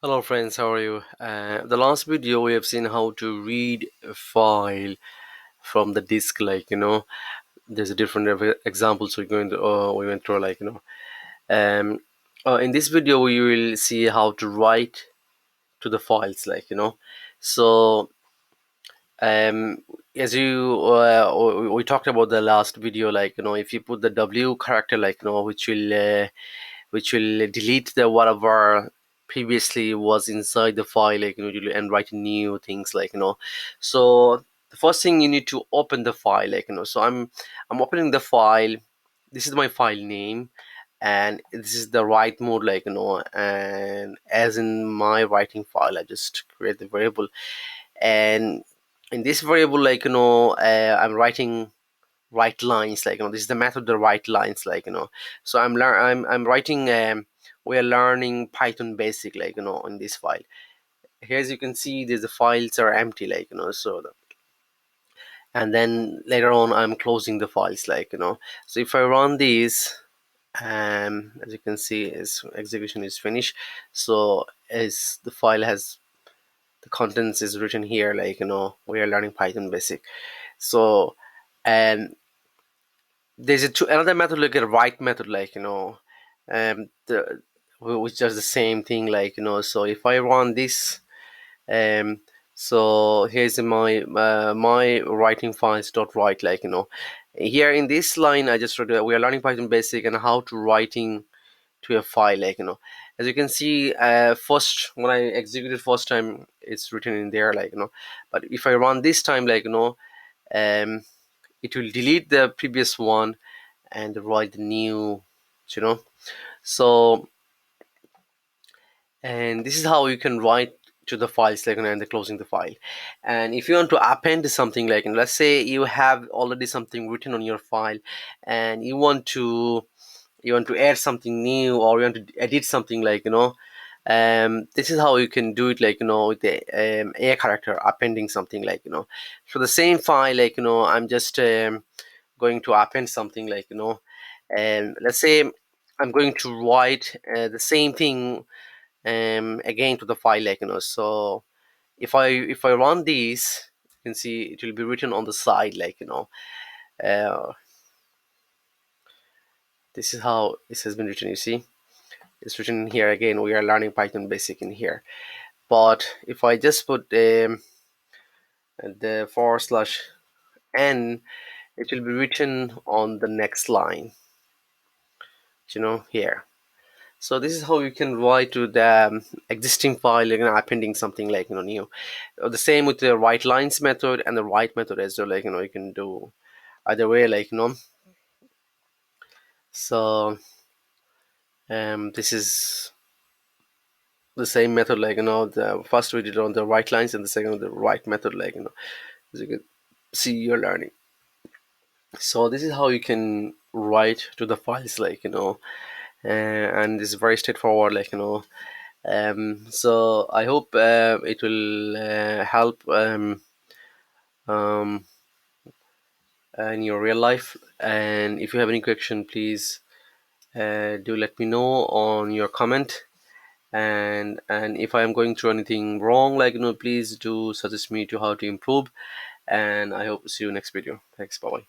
Hello friends, how are you? The last video we have seen how to read a file from the disk, there's a different examples we went through, Um, in this video we will see how to write to the files, So um, as we talked about the last video, if you put the W character, which will delete the whatever previously was inside the file, and write new things, so the first thing you need to open the file, so I'm opening the file. This is my file name, and this is the write mode, and as in my writing file I just create the variable, and in this variable, I'm writing write lines, this is the method, the write lines, so I'm writing, we are learning Python basic, in this file. Here, as you can see, the files are empty, and then later on I'm closing the files, so if I run these, as you can see, is execution is finished. So as the file has the contents is written here, we are learning Python basic. So and there's another method, like a write method, the which does the same thing, so if I run this, um so here's my writing files dot write, here in this line I just wrote, we are learning Python basic and how to writing to a file, as you can see, first when I executed first time it's written in there, but if I run this time, um it will delete the previous one and write the new, you know so and this is how you can write to the files, and the closing the file. And if you want to append something, let's say you have already something written on your file, and you want to add something new, or you want to edit something, this is how you can do it, with the a character appending something, so the same file, I'm just going to append something, and let's say I'm going to write the same thing again to the file, so if I run these, you can see it will be written on the side, uh, this is how this has been written. You see, it's written here again, we are learning Python basic in here. But if I just put the /n, it will be written on the next line, here. So this is how you can write to the existing file, appending something, new. The same with the write lines method and the write method as well, you can do either way, so this is the same method, the first we did on the write lines, and the second on the write method, as you can see, you're learning. So this is how you can write to the files, and it's very straightforward, so I hope it will help um, in your real life. And if you have any question, please do let me know on your comment. And if I am going through anything wrong, please do suggest me to how to improve. And I hope to see you next video. Thanks. Bye bye.